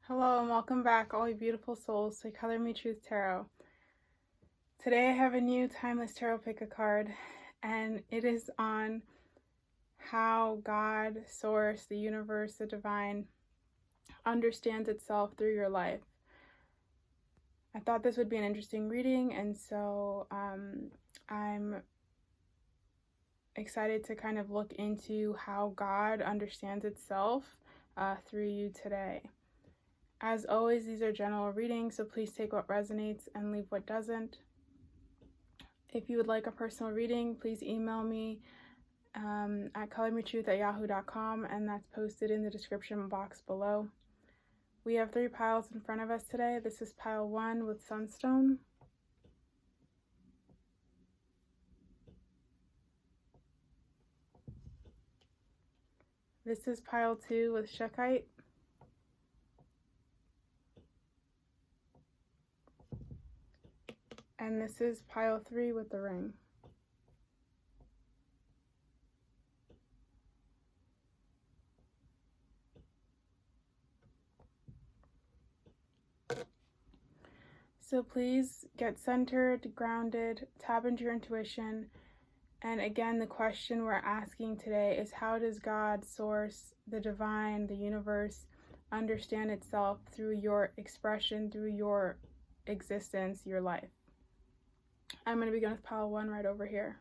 Hello and welcome back, all you beautiful souls, to Colormetruth Tarot. Today I have a new Timeless Tarot Pick a card, and it is on how God, Source, the universe, the divine, understands itself through your life. I thought this would be an interesting reading, and so I'm excited to kind of look into how God understands itself through you today. As always, these are general readings, so please take what resonates and leave what doesn't. If you would like a personal reading, please email me at colormetruth@yahoo.com, and that's posted in the description box below. We have 3 piles in front of us today. This is pile 1 with sunstone. This is pile 2 with shakite. And this is pile 3 with the ring. So please get centered, grounded, tap into your intuition. And again, the question we're asking today is, how does God, Source, the divine, the universe, understand itself through your expression, through your existence, your life? I'm going to begin with pile 1 right over here.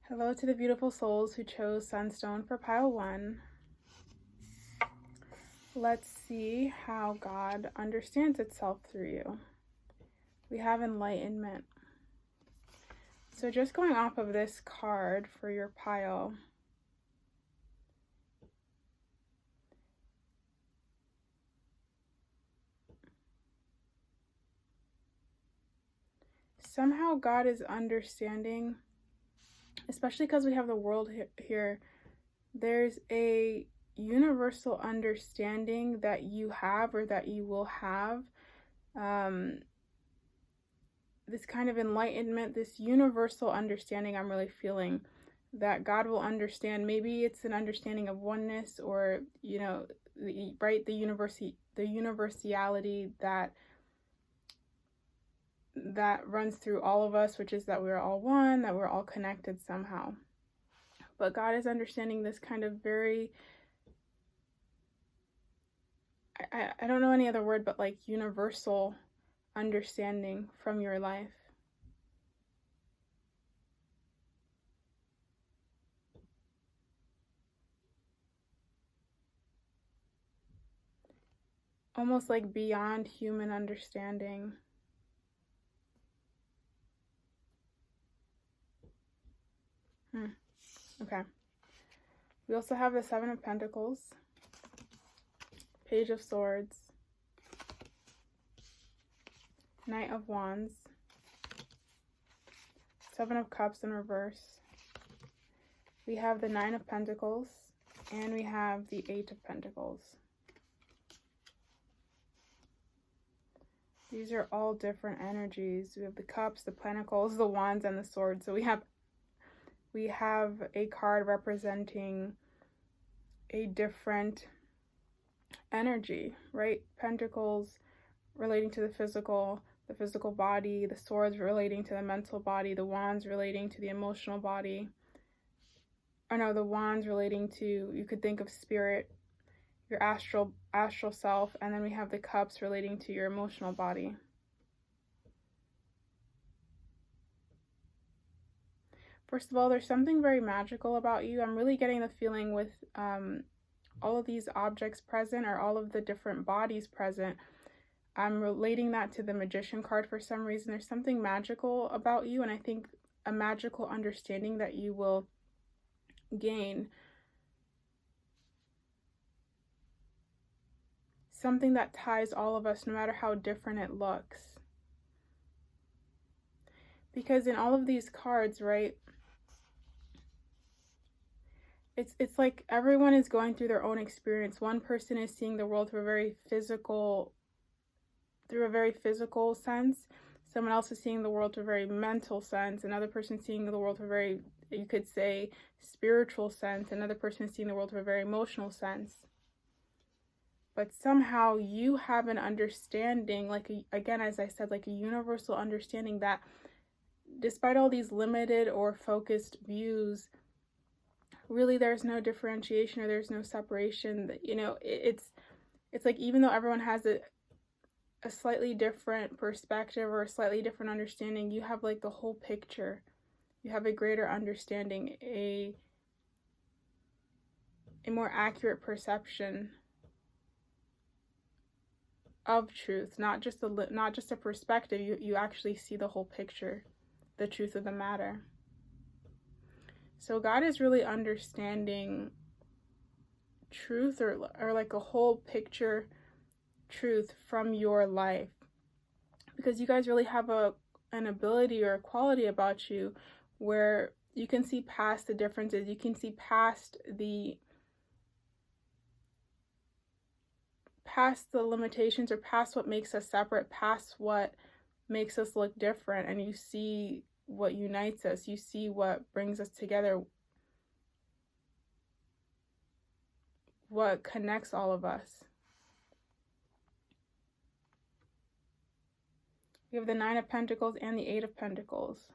Hello to the beautiful souls who chose sunstone for pile 1. Let's see how God understands itself through you. We have enlightenment. So just going off of this card for your pile, somehow God is understanding, especially because we have the world here, there's a universal understanding that you have, or that you will have, this kind of enlightenment, this universal understanding I'm really feeling, that God will understand. Maybe it's an understanding of oneness, or, you know, right, the universality that runs through all of us, which is that we're all one, that we're all connected somehow. But God is understanding this kind of very, I don't know any other word, but like universal understanding from your life. Almost like beyond human understanding. Okay. We also have the 7 of Pentacles, Page of Swords, Knight of Wands, 7 of Cups in reverse. We have the 9 of Pentacles, and we have the 8 of Pentacles. These are all different energies. We have the Cups, the Pentacles, the Wands, and the Swords. So we have a card representing a different energy, right? Pentacles relating to the physical body, the swords relating to the mental body, the wands relating to the emotional body. Or no, the wands relating to, you could think of spirit, your astral self, and then we have the cups relating to your emotional body. First of all, there's something very magical about you. I'm really getting the feeling with all of these objects present, or all of the different bodies present. I'm relating that to the Magician card for some reason. There's something magical about you, and I think a magical understanding that you will gain. Something that ties all of us, no matter how different it looks. Because in all of these cards, right, it's like everyone is going through their own experience. One person is seeing the world through a very physical sense. Someone else is seeing the world through a very mental sense. Another person seeing the world through a very, you could say, spiritual sense. Another person is seeing the world through a very emotional sense. But somehow you have an understanding, like, again, as I said, like a universal understanding that despite all these limited or focused views, really there's no differentiation or there's no separation. You know, it's like, even though everyone has a slightly different perspective or a slightly different understanding, you have like the whole picture. You have a greater understanding, a more accurate perception of truth, not just a perspective. You actually see the whole picture, the truth of the matter. So God is really understanding truth, or like a whole picture truth from your life, because you guys really have an ability or a quality about you where you can see past the differences. You can see past the limitations, or past what makes us separate, past what makes us look different, and you see what unites us. You see what brings us together, what connects all of us. We have the 9 of Pentacles and the 8 of Pentacles.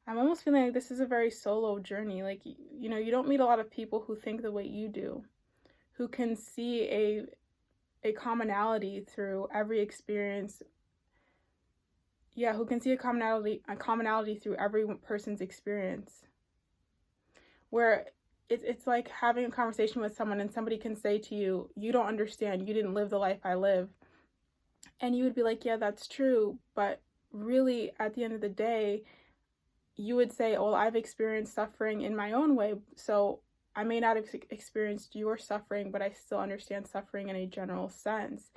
I'm almost feeling like this is a very solo journey. Like, you know, you don't meet a lot of people who think the way you do, who can see a commonality through every experience. Yeah, who can see a commonality through every person's experience. Where it's like having a conversation with someone and somebody can say to you, you don't understand, you didn't live the life I live. And you would be like, yeah, that's true. But really, at the end of the day, you would say, oh, well, I've experienced suffering in my own way. So I may not have experienced your suffering, but I still understand suffering in a general sense.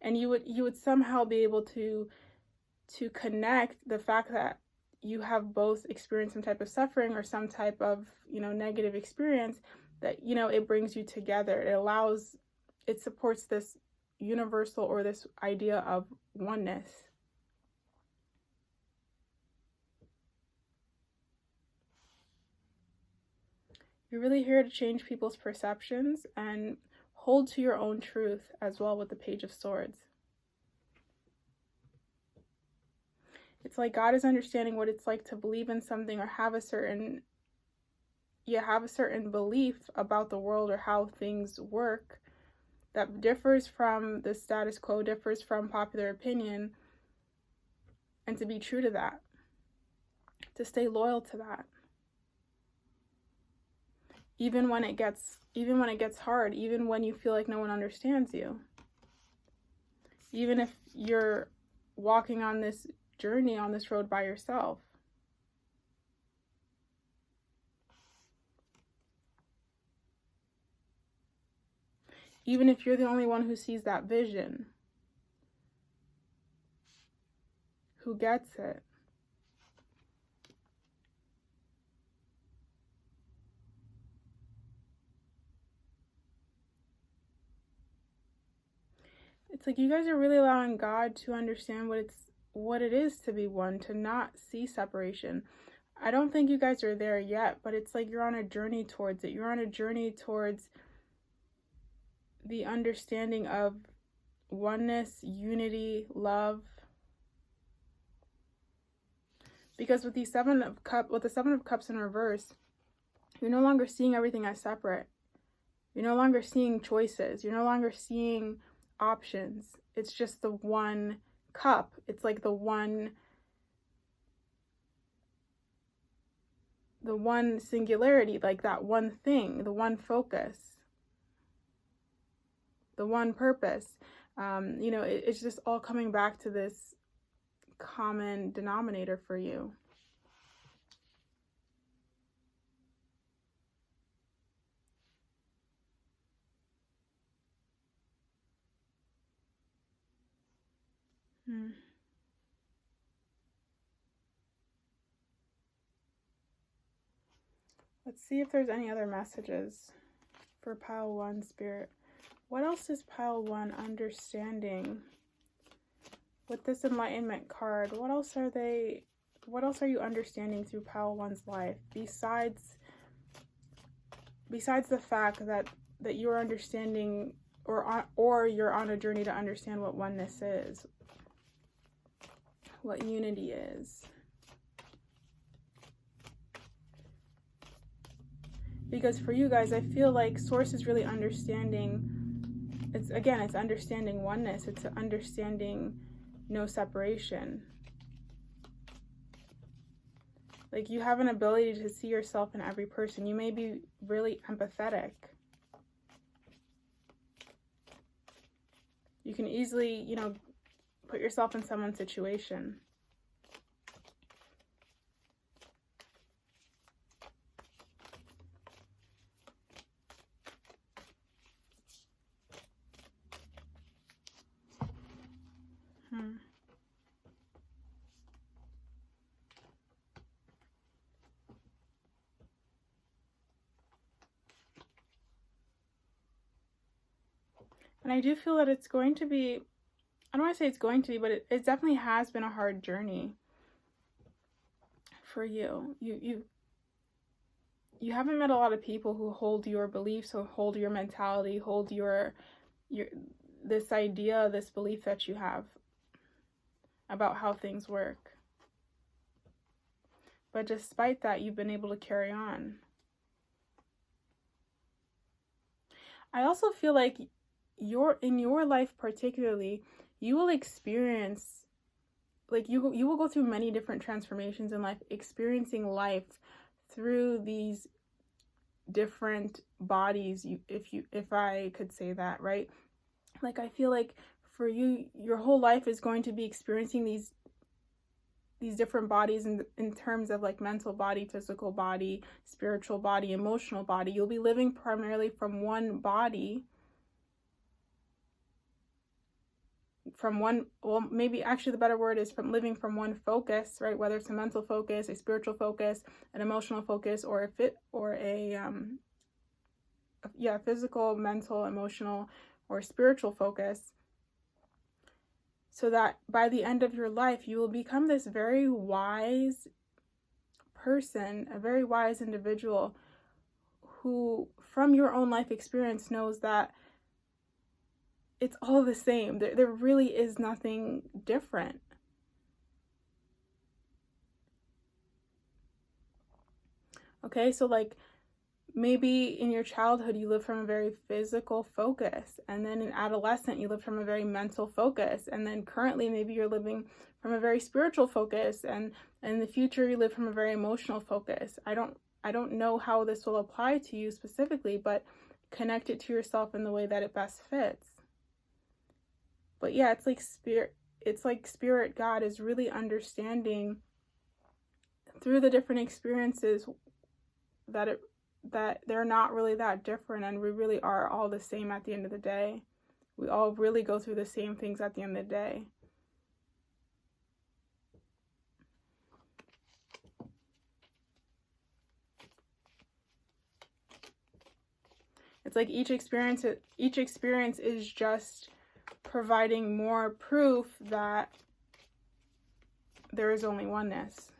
And you would somehow be able to connect the fact that you have both experienced some type of suffering or some type of, you know, negative experience, that, you know, it brings you together. It supports this universal, or this idea of oneness. You're really here to change people's perceptions and hold to your own truth as well with the Page of Swords. It's like God is understanding what it's like to believe in something, or have a certain belief about the world or how things work that differs from the status quo, differs from popular opinion, and to be true to that, to stay loyal to that. Even when it gets hard, even when you feel like no one understands you. Even if you're walking on this journey, on this road by yourself. Even if you're the only one who sees that vision, who gets it. It's like you guys are really allowing God to understand what it is to be one, to not see separation. I don't think you guys are there yet, but it's like you're on a journey towards it. You're on a journey towards the understanding of oneness, unity, love. Because with the Seven of Cups in reverse, you're no longer seeing everything as separate. You're no longer seeing choices. You're no longer seeing options. It's just the one cup. It's like the one singularity, like that one thing, the one focus, the one purpose. You know, it's just all coming back to this common denominator for you. Let's see if there's any other messages for pile 1, Spirit. What else is pile 1 understanding? with this Enlightenment card, what else are you understanding through Pile 1's life besides the fact that you're understanding or you're on a journey to understand what oneness is, what unity is? Because for you guys, I feel like Source is really understanding, it's understanding oneness, it's understanding no separation. Like, you have an ability to see yourself in every person. You may be really empathetic. You can easily, put yourself in someone's situation. And I do feel that it's going to be, I don't want to say it's going to be, but it definitely has been a hard journey for you. You haven't met a lot of people who hold your beliefs, or hold your mentality, hold your this idea, this belief that you have about how things work. But despite that, you've been able to carry on. I also feel like in your life particularly, you will experience, like, you will go through many different transformations in life, experiencing life through these different bodies, if I could say that, right? Like, I feel like for you, your whole life is going to be experiencing these different bodies in terms of, like, mental body, physical body, spiritual body, emotional body. You'll be living primarily from one body, maybe actually the better word is from living from one focus, right? Whether it's a mental focus, a spiritual focus, an emotional focus, or a physical, mental, emotional, or spiritual focus. So that by the end of your life, you will become this very wise person, a very wise individual who, from your own life experience, knows that it's all the same. There really is nothing different. Okay, so like, maybe in your childhood you lived from a very physical focus, and then in adolescent you lived from a very mental focus, and then currently maybe you're living from a very spiritual focus, and in the future you live from a very emotional focus. I don't know how this will apply to you specifically, but connect it to yourself in the way that it best fits. But yeah, it's like spirit God is really understanding through the different experiences that they're not really that different, and we really are all the same at the end of the day. We all really go through the same things at the end of the day. It's like each experience is just providing more proof that there is only oneness.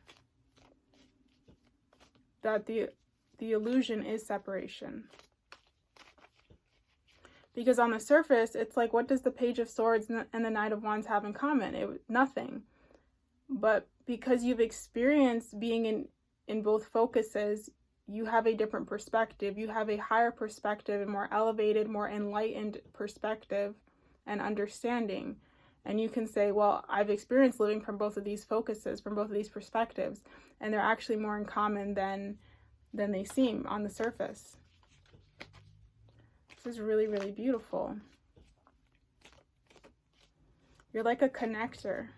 That the illusion is separation. Because on the surface, it's like, what does the Page of Swords and the Knight of Wands have in common? Nothing. But because you've experienced being in both focuses, you have a different perspective. You have a higher perspective, a more elevated, more enlightened perspective and understanding. And you can say, well, I've experienced living from both of these focuses, from both of these perspectives, and they're actually more in common than they seem on the surface. This is really, really beautiful. You're like a connector.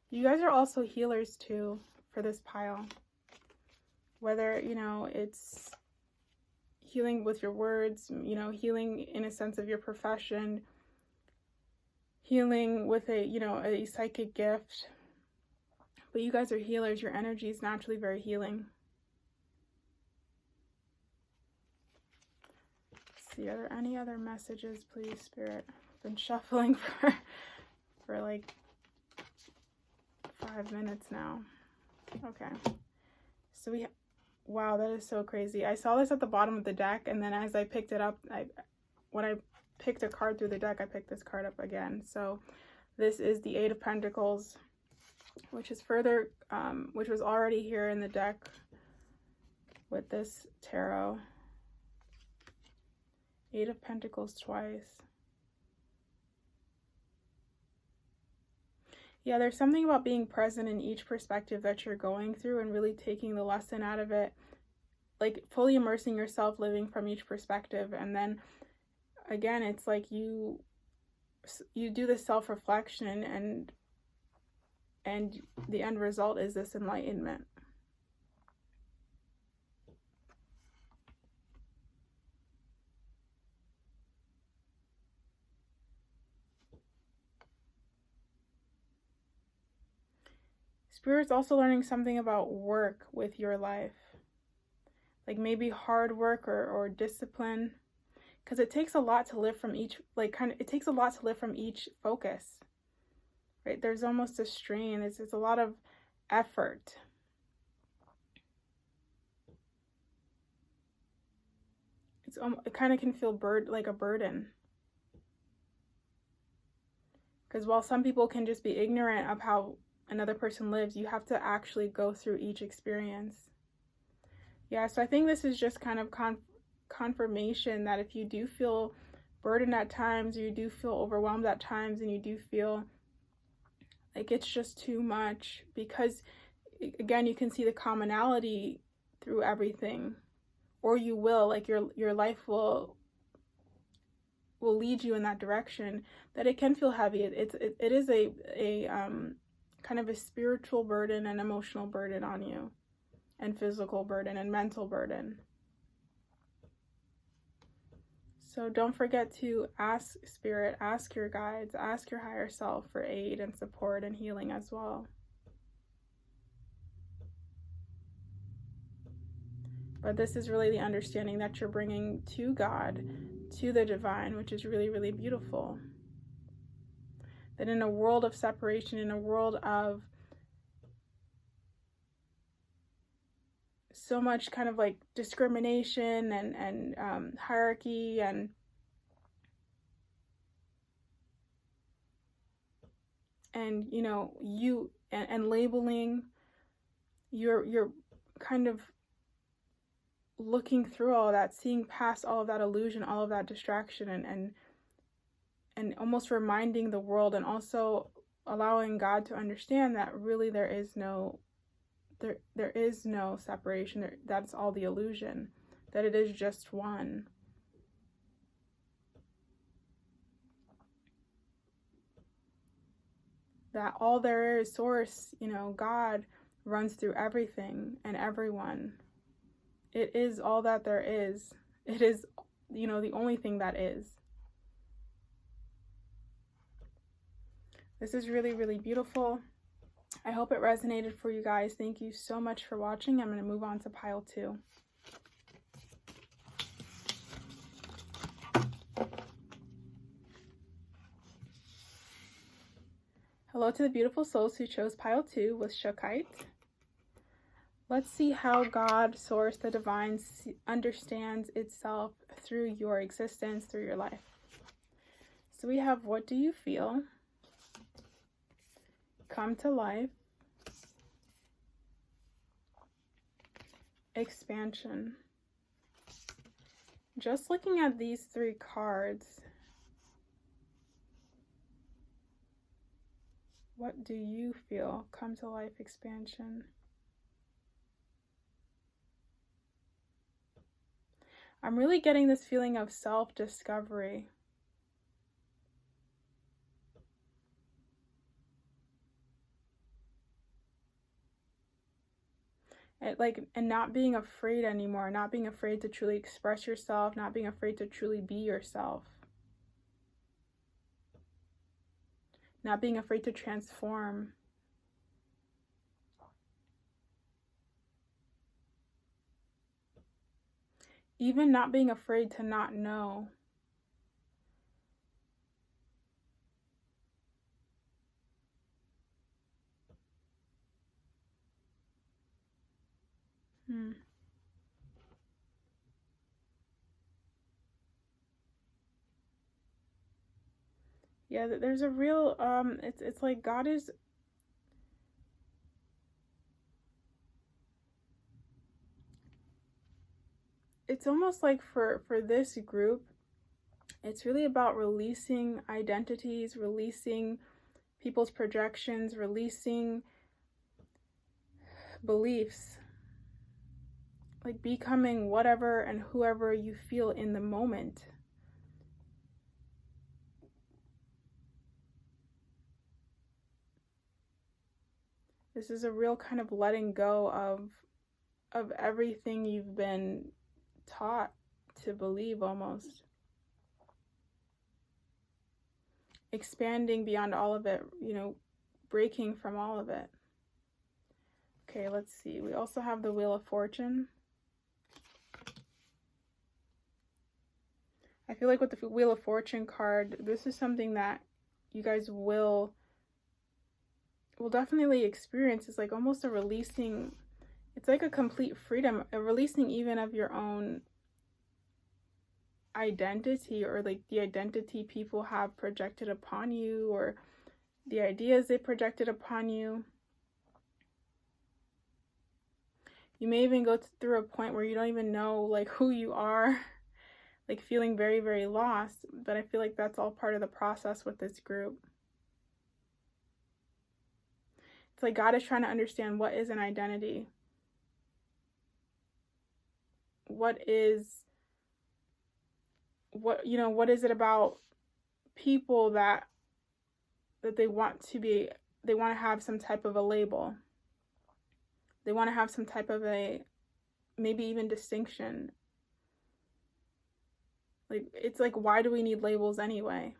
You guys are also healers too for this pile. Whether, it's healing with your words, healing in a sense of your profession, healing with a psychic gift, But you guys are healers. Your energy is naturally very healing. Let's see, are there any other messages, please, Spirit? I've been shuffling for like 5 minutes now. Okay. So wow, that is so crazy. I saw this at the bottom of the deck, and then as I picked it up, when I picked a card through the deck, I picked this card up again. So this is the Eight of Pentacles, which is further, which was already here in the deck with this tarot. Eight of Pentacles twice. Yeah, there's something about being present in each perspective that you're going through and really taking the lesson out of it, like fully immersing yourself, living from each perspective. And then again, it's like you do this self-reflection, and the end result is this enlightenment. Spirit's also learning something about work with your life. Like maybe hard work or discipline. Because it takes a lot to live from each, it takes a lot to live from each focus. Right? There's almost a strain. It's a lot of effort. It kind of can feel like a burden. Because while some people can just be ignorant of how another person lives, you have to actually go through each experience. Yeah, so I think this is just kind of confirmation that if you do feel burdened at times, or you do feel overwhelmed at times, and you do feel like it's just too much, because again, you can see the commonality through everything, or you will, like your life will lead you in that direction, that it can feel heavy. It is a kind of a spiritual burden and emotional burden on you, and physical burden and mental burden. So don't forget to ask Spirit, ask your guides, ask your higher self for aid and support and healing as well. But this is really the understanding that you're bringing to God, to the divine, which is really, really beautiful. That in a world of separation, in a world of so much kind of like discrimination and hierarchy and you know, and labeling, you're kind of looking through all that, seeing past all of that illusion, all of that distraction, and almost reminding the world, and also allowing God to understand that really there is no separation. That's all the illusion, that it is just one. That all there is, source, you know, God runs through everything and everyone. It is all that there is. It is, you know, the only thing that is. This is really, really beautiful. I hope it resonated for you guys. Thank you so much for watching. I'm going to move on to pile 2. Hello to the beautiful souls who chose pile 2 with Shakite. Let's see how God, Source, the Divine, understands itself through your existence, through your life. So we have, what do you feel? Come to life. Expansion. Just looking at these 3 cards, what do you feel? Come to life, expansion. I'm really getting this feeling of self-discovery. And not being afraid anymore, not being afraid to truly express yourself, not being afraid to truly be yourself. Not being afraid to transform. even not being afraid to not know. Yeah, there's a real it's like God is, it's almost like for this group, it's really about releasing identities, releasing people's projections, releasing beliefs, like becoming whatever and whoever you feel in the moment. This is a real kind of letting go of everything you've been taught to believe, almost. Expanding beyond all of it, you know, breaking from all of it. Okay, let's see. We also have the Wheel of Fortune. I feel like with the Wheel of Fortune card, this is something that you guys will definitely experience. It's like almost a releasing, it's like a complete freedom, a releasing even of your own identity, or like the identity people have projected upon you, or the ideas they projected upon you. You may even go through a point where you don't even know like who you are, like feeling very, very lost. But I feel like that's all part of the process with this group. It's like God is trying to understand, what is an identity? What is it about people that they want to have some type of a label. They want to have some type of a, maybe even distinction. Like, it's like, why do we need labels anyway?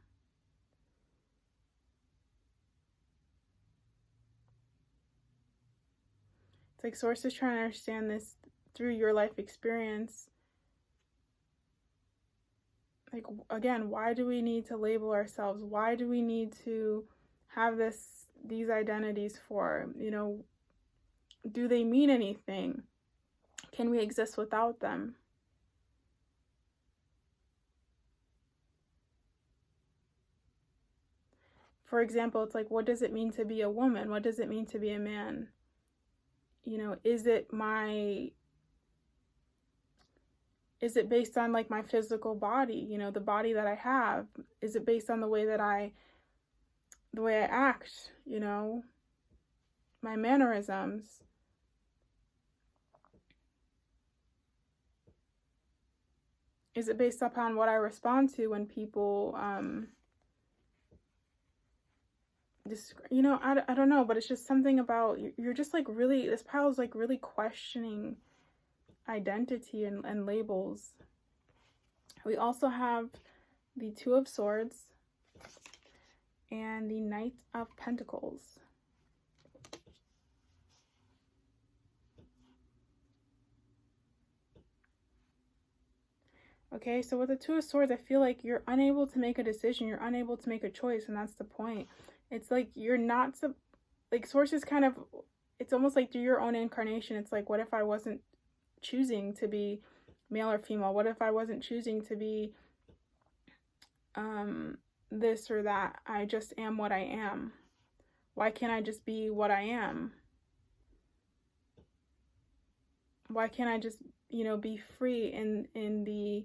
It's like Source is trying to understand this through your life experience. Like, again, why do we need to label ourselves? Why do we need to have these identities for? You know, do they mean anything? Can we exist without them? For example, it's like, what does it mean to be a woman? What does it mean to be a man? You know, is it based on like my physical body, you know, the body that I have? Is it based on the way I act, you know, my mannerisms? Is it based upon what I respond to when people, you know, I don't know, but it's just something about, you're just like really, this pile is like really questioning identity and labels. We also have the Two of Swords and the Knight of Pentacles. Okay, so with the Two of Swords, I feel like you're unable to make a decision. You're unable to make a choice, and that's the point. It's like you're not, like, Source is kind of, it's almost like through your own incarnation, it's like, what if I wasn't choosing to be male or female? What if I wasn't choosing to be this or that? I just am what I am. Why can't I just be what I am? Why can't I just, you know, be free in the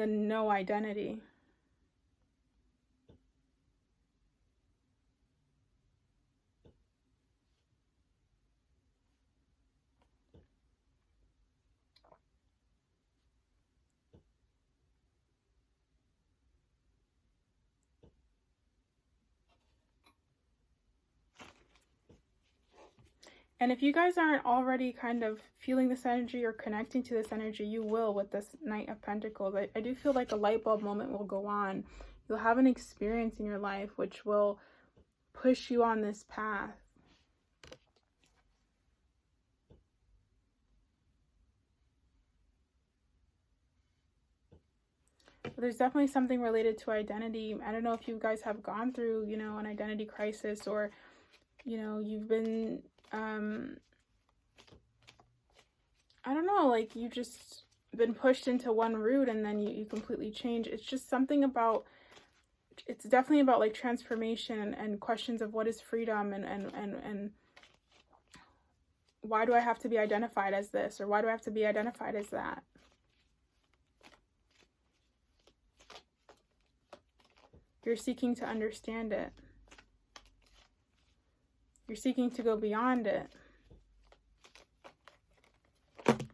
no identity? And if you guys aren't already kind of feeling this energy or connecting to this energy, you will with this Knight of Pentacles. I do feel like a light bulb moment will go on. You'll have an experience in your life which will push you on this path. There's definitely something related to identity. I don't know if you guys have gone through, you know, an identity crisis, or, you know, you've been, I don't know, like you just been pushed into one route and then you completely change. It's just something about, it's definitely about like transformation and questions of what is freedom, and why do I have to be identified as this, or why do I have to be identified as that? You're seeking to understand it. You're seeking to go beyond it.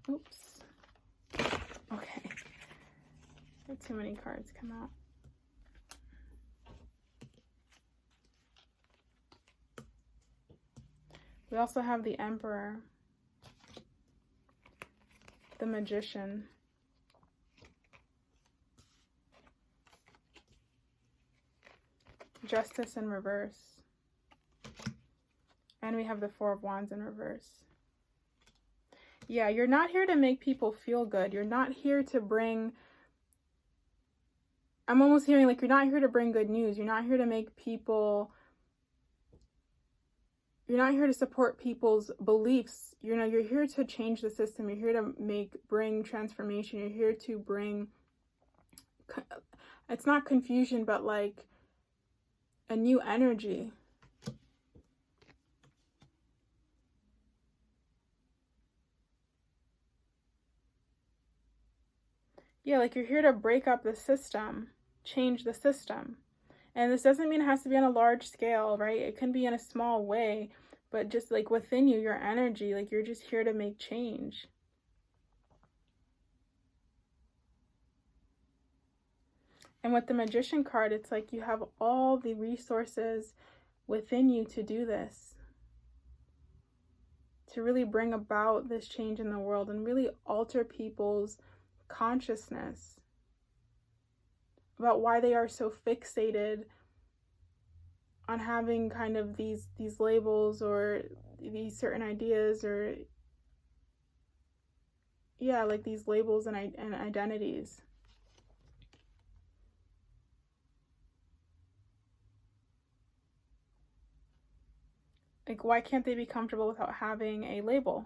Oops. Okay. Had too many cards come out. We also have the Emperor, the Magician, Justice in reverse, and we have the Four of Wands in reverse. Yeah, you're not here to make people feel good. You're not here to bring, I'm almost hearing like you're not here to bring good news. You're not here to make people, you're not here to support people's beliefs. You know, you're here to change the system. You're here to bring transformation. You're here to bring, it's not confusion, but like a new energy. Yeah, like you're here to break up the system, change the system. And this doesn't mean it has to be on a large scale, right? It can be in a small way, but just like within you, your energy, like you're just here to make change. And with the Magician card, it's like you have all the resources within you to do this, to really bring about this change in the world and really alter people's consciousness about why they are so fixated on having kind of these labels or these certain ideas, or yeah, like these labels and identities. Like, why can't they be comfortable without having a label?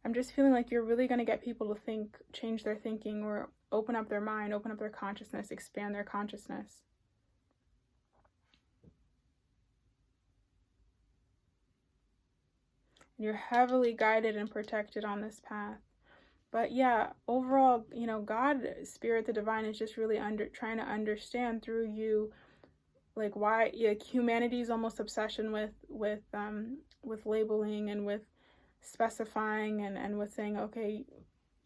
I'm just feeling like you're really going to get people to think, change their thinking, or open up their mind, open up their consciousness, expand their consciousness. You're heavily guided and protected on this path. But yeah, overall, you know, God, Spirit, the Divine is just really trying to understand through you, like why, like humanity's almost obsession with labeling and with specifying and with saying, okay,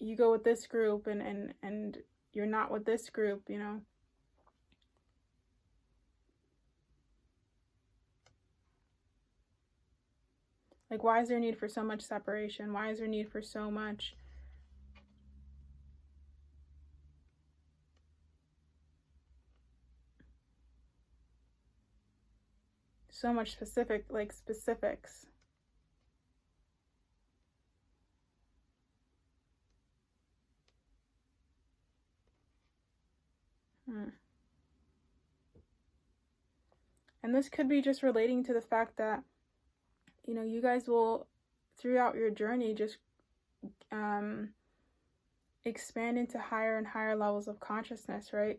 you go with this group and you're not with this group, you know. Like, why is there need for so much separation? Why is there need for so much specifics? And this could be just relating to the fact that, you know, you guys will, throughout your journey, just expand into higher and higher levels of consciousness, right?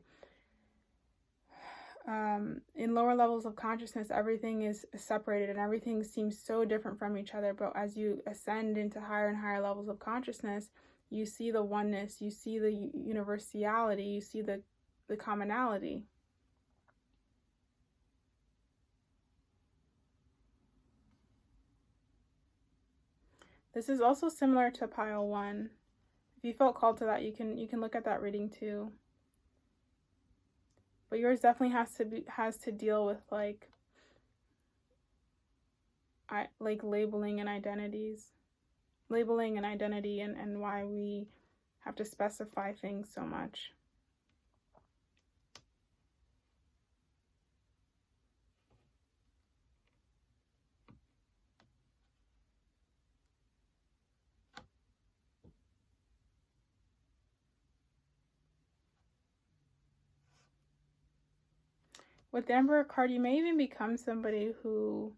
In lower levels of consciousness, everything is separated and everything seems so different from each other. But as you ascend into higher and higher levels of consciousness, you see the oneness, you see the universality, you see the commonality. This is also similar to pile 1. If you felt called to that, you can look at that reading too. But yours definitely has to deal with like labeling and identities. Labeling and identity, and why we have to specify things so much. With the Emperor card, you may even become somebody who's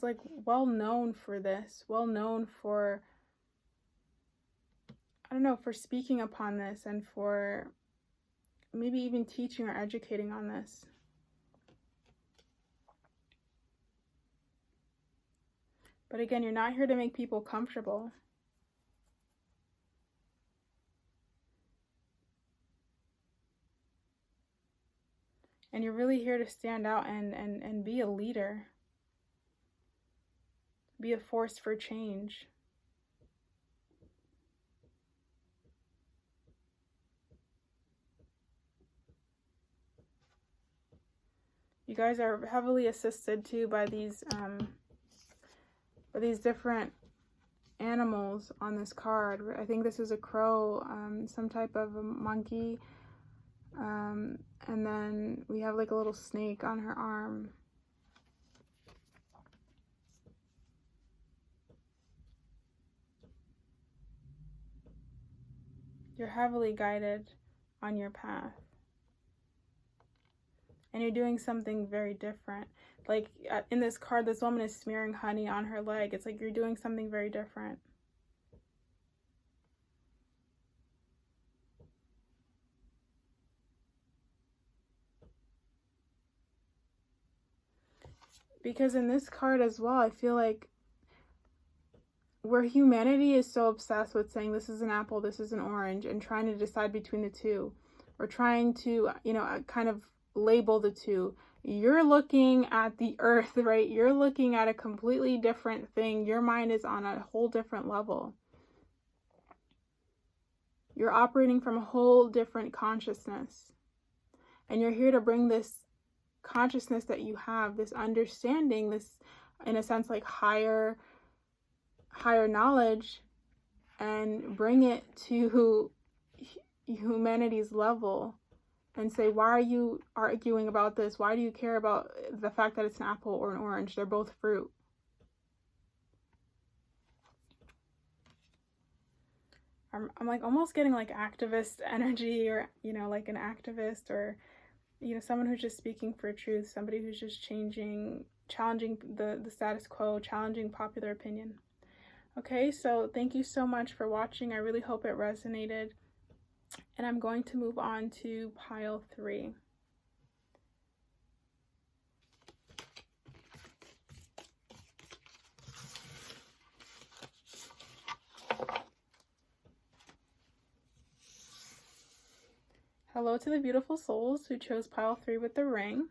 like well known for this, well known for, I don't know, for speaking upon this and for maybe even teaching or educating on this. But again, you're not here to make people comfortable. And you're really here to stand out and be a leader. Be a force for change. You guys are heavily assisted too by these different animals on this card. I think this is a crow, some type of a monkey, and then we have like a little snake on her arm. You're heavily guided on your path. And you're doing something very different. Like in this card, this woman is smearing honey on her leg. It's like you're doing something very different. Because in this card as well, I feel like where humanity is so obsessed with saying this is an apple, this is an orange, and trying to decide between the two, or trying to, kind of label the two, you're looking at the earth, right? You're looking at a completely different thing. Your mind is on a whole different level. You're operating from a whole different consciousness. And you're here to bring this consciousness that you have, this understanding, this, in a sense, like higher knowledge, and bring it to humanity's level and say, why are you arguing about this? Why do you care about the fact that it's an apple or an orange? They're both fruit. I'm like almost getting like activist energy, or like an activist, or someone who's just speaking for truth, somebody who's just challenging the status quo, challenging popular opinion. Okay, so thank you so much for watching. I really hope it resonated. And I'm going to move on to pile 3. Hello to the beautiful souls who chose pile 3 with the ring.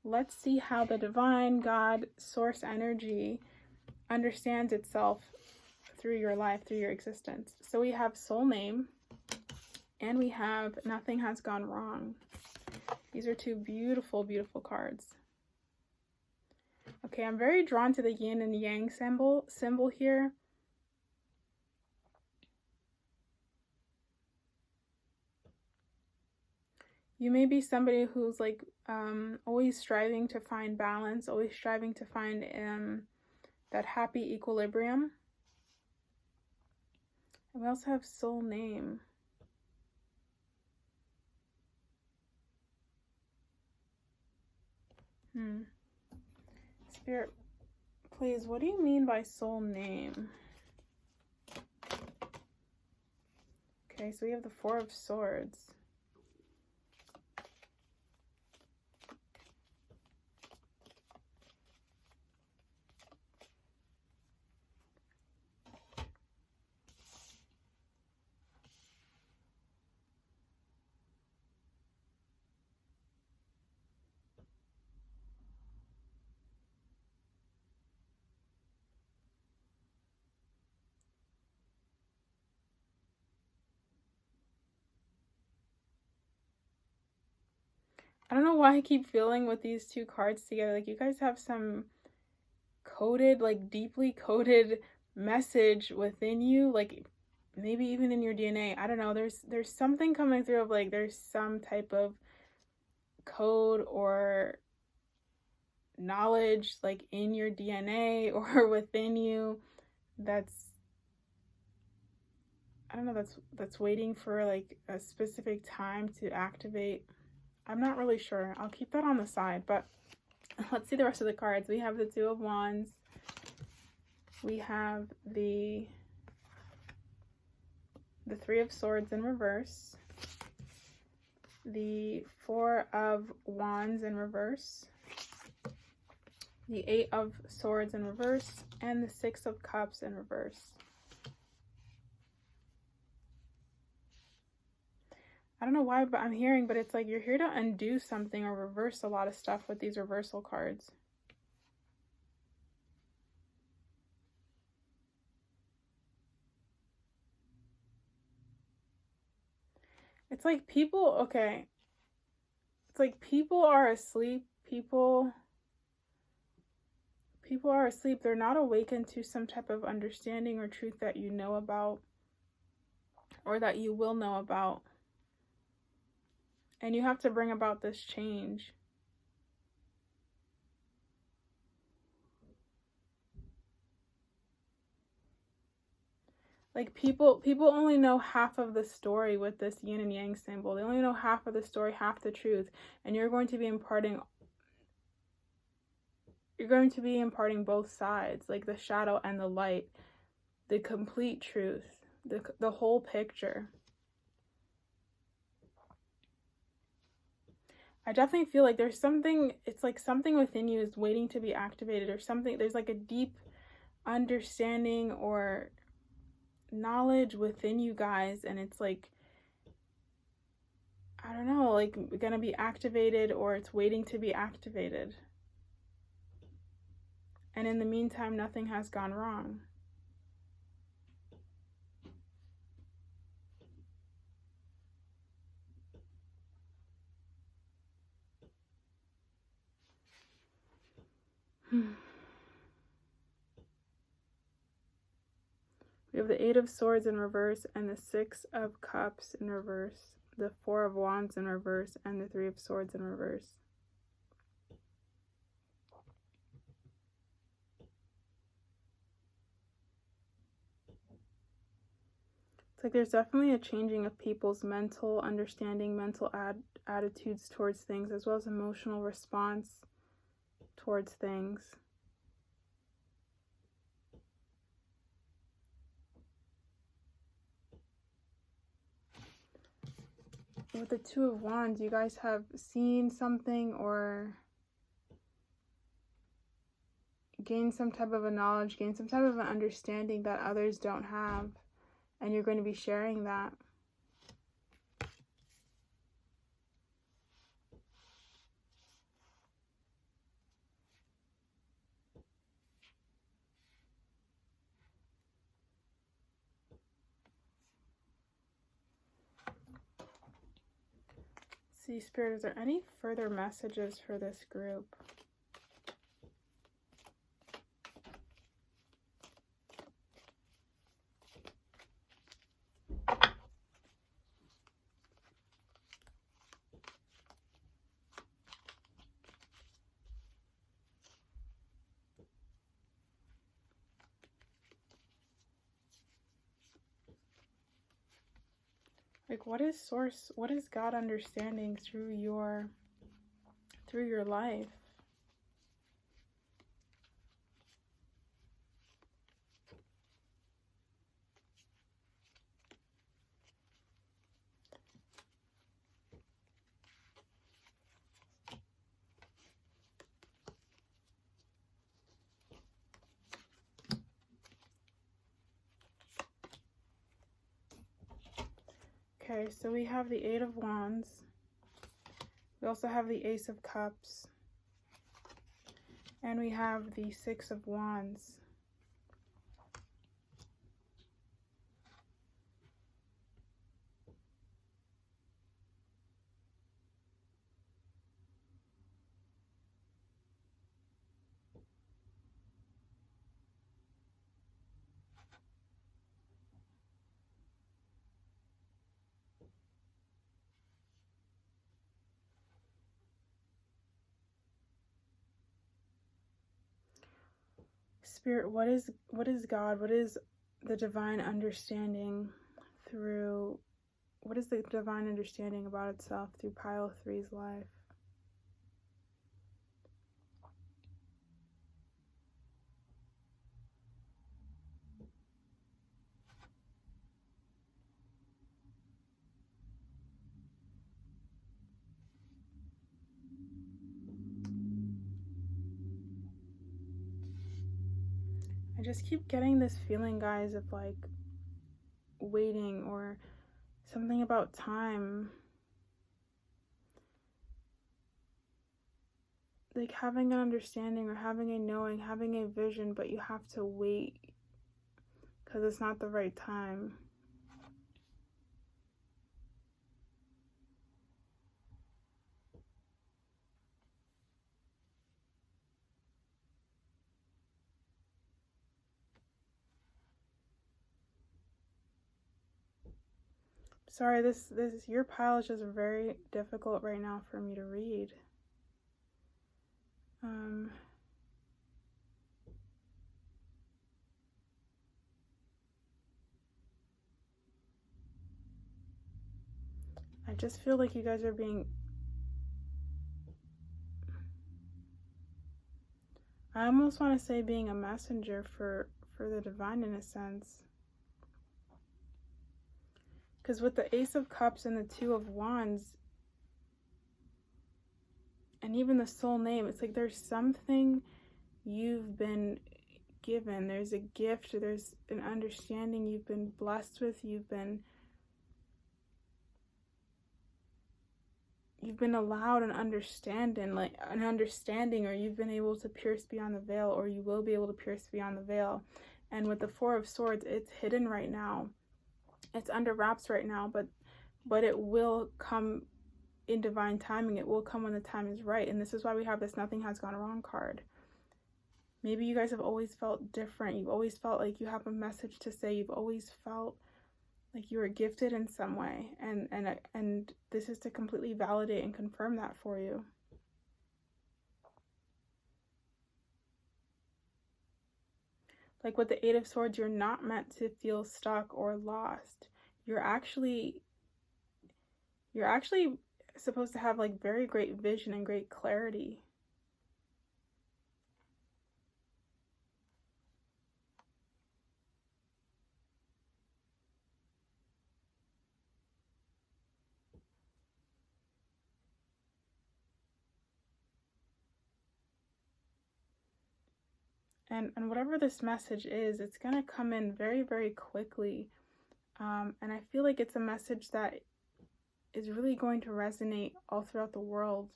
Let's see how the divine God source energy understands itself through your life, through your existence. So we have soul name, and we have nothing has gone wrong. These are 2 beautiful, beautiful cards. Okay, I'm very drawn to the yin and yang symbol here. You may be somebody who's like always striving to find balance, always striving to find that happy equilibrium. And we also have soul name. Spirit, please, what do you mean by soul name? Okay, so we have the 4 of Swords. I don't know why I keep feeling with these 2 cards together, like you guys have some coded, like deeply coded message within you, like maybe even in your DNA. I don't know, there's something coming through of like there's some type of code or knowledge like in your DNA or within you that's, don't know, that's waiting for like a specific time to activate. I'm not really sure. I'll keep that on the side, but let's see the rest of the cards. We have the Two of Wands. We have the Three of Swords in reverse. The Four of Wands in reverse. The Eight of Swords in reverse. And the Six of Cups in reverse. I don't know why, but I'm hearing, but it's like you're here to undo something or reverse a lot of stuff with these reversal cards. It's like people, okay. It's like people are asleep. People are asleep. They're not awakened to some type of understanding or truth that you know about or that you will know about. And you have to bring about this change. Like people only know half of the story with this yin and yang symbol. They only know half of the story, half the truth. And you're going to be imparting both sides, like the shadow and the light, the complete truth, the whole picture. I definitely feel like there's something, it's like something within you is waiting to be activated or something. There's like a deep understanding or knowledge within you guys, and it's like, I don't know, like gonna be activated or it's waiting to be activated. And in the meantime, nothing has gone wrong. We have the Eight of Swords in reverse and the Six of Cups in reverse, the Four of Wands in reverse, and the Three of Swords in reverse. It's like there's definitely a changing of people's mental understanding, mental attitudes towards things, as well as emotional response towards things. With the Two of Wands, you guys have seen something or gained some type of a knowledge, gained some type of an understanding that others don't have, and you're going to be sharing that. See, Spirit, is there any further messages for this group? Like, what is source, what is God understanding through your life? Okay, so we have the Eight of Wands. We also have the Ace of Cups. And we have the Six of Wands. Spirit, what is God? What is the divine understanding through, what is the divine understanding about itself through pile 3's life? I just keep getting this feeling, guys, of like waiting or something about time. Like having an understanding or having a knowing, having a vision, but you have to wait because it's not the right time. Sorry, this your pile is just very difficult right now for me to read. I just feel like you guys are being, I almost want to say being a messenger for the divine in a sense. Because with the Ace of Cups and the Two of Wands, and even the soul name, it's like there's something you've been given. There's a gift, there's an understanding you've been blessed with, you've been allowed an understanding, or you've been able to pierce beyond the veil, or you will be able to pierce beyond the veil. And with the Four of Swords, it's hidden right now. It's under wraps right now, but it will come in divine timing. It will come when the time is right. And this is why we have this nothing has gone wrong card. Maybe you guys have always felt different. You've always felt like you have a message to say. You've always felt like you were gifted in some way. And this is to completely validate and confirm that for you. Like with the Eight of Swords, you're not meant to feel stuck or lost. You're actually supposed to have like very great vision and great clarity. And whatever this message is, it's going to come in very, very quickly. And I feel like it's a message that is really going to resonate all throughout the world.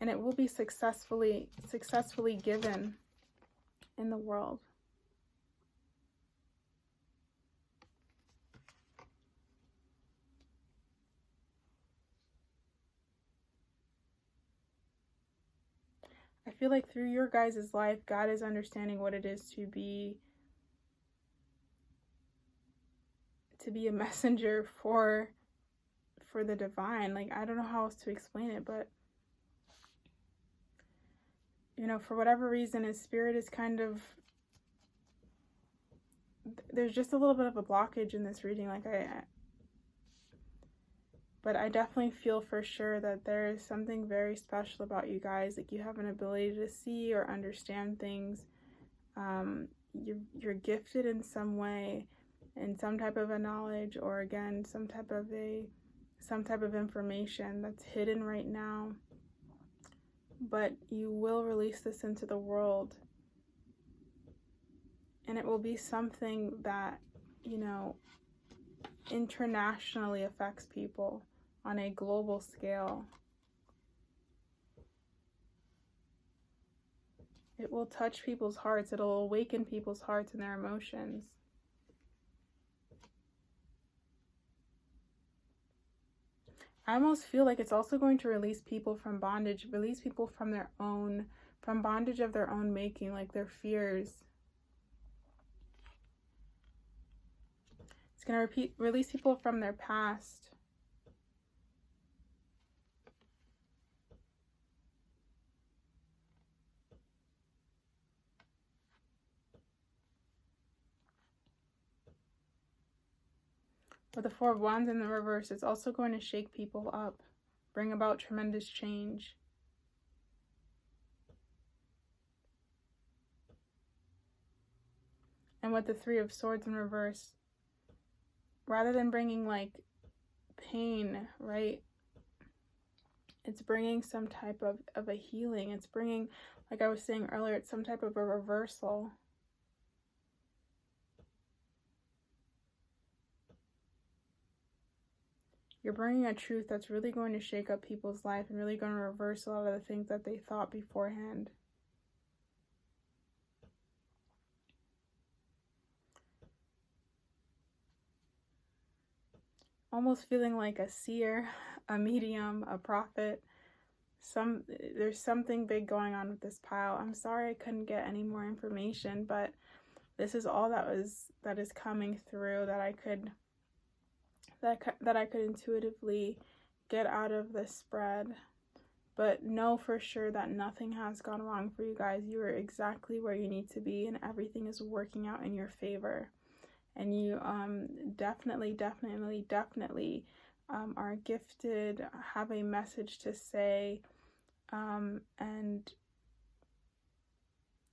And it will be successfully given in the world. I feel like through your guys' life, God is understanding what it is to be a messenger for the divine. Like, I don't know how else to explain it, but you know, for whatever reason, his spirit is kind of, there's just a little bit of a blockage in this reading. But I definitely feel for sure that there is something very special about you guys. Like, you have an ability to see or understand things. You're gifted in some way, in some type of a knowledge, or again, some type of information that's hidden right now. But you will release this into the world. And it will be something that, you know, internationally affects people on a global scale. It will touch people's hearts. It'll awaken people's hearts and their emotions. I almost feel like it's also going to release people from bondage, release people from bondage of their own making, like their fears. It's going to release people from their past. With the Four of Wands in the reverse, it's also going to shake people up, bring about tremendous change. And with the Three of Swords in reverse, rather than bringing like pain, right? It's bringing some type of a healing. It's bringing, like I was saying earlier, it's some type of a reversal. You're bringing a truth that's really going to shake up people's life and really going to reverse a lot of the things that they thought beforehand. Almost feeling like a seer, a medium, a prophet. There's something big going on with this pile. I'm sorry I couldn't get any more information, but this is all that is coming through that I could intuitively get out of this spread. But know for sure that nothing has gone wrong for you guys. You are exactly where you need to be, and everything is working out in your favor. And you definitely are gifted, have a message to say, and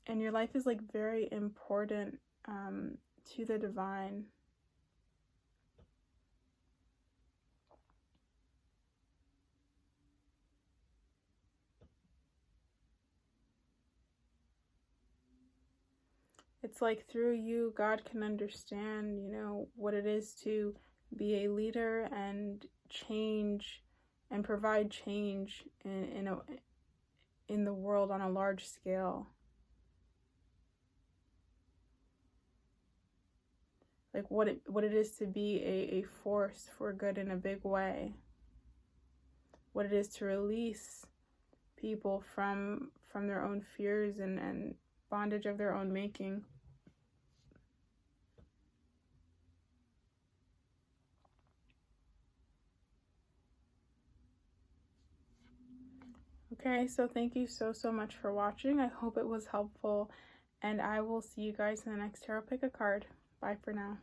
your life is like very important to the divine. It's like through you, God can understand, you know, what it is to be a leader and change and provide change in the world on a large scale. Like what it is to be a force for good in a big way. What it is to release people from their own fears and bondage of their own making. Okay, so thank you so much for watching. I hope it was helpful, and I will see you guys in the next tarot pick a card. Bye for now.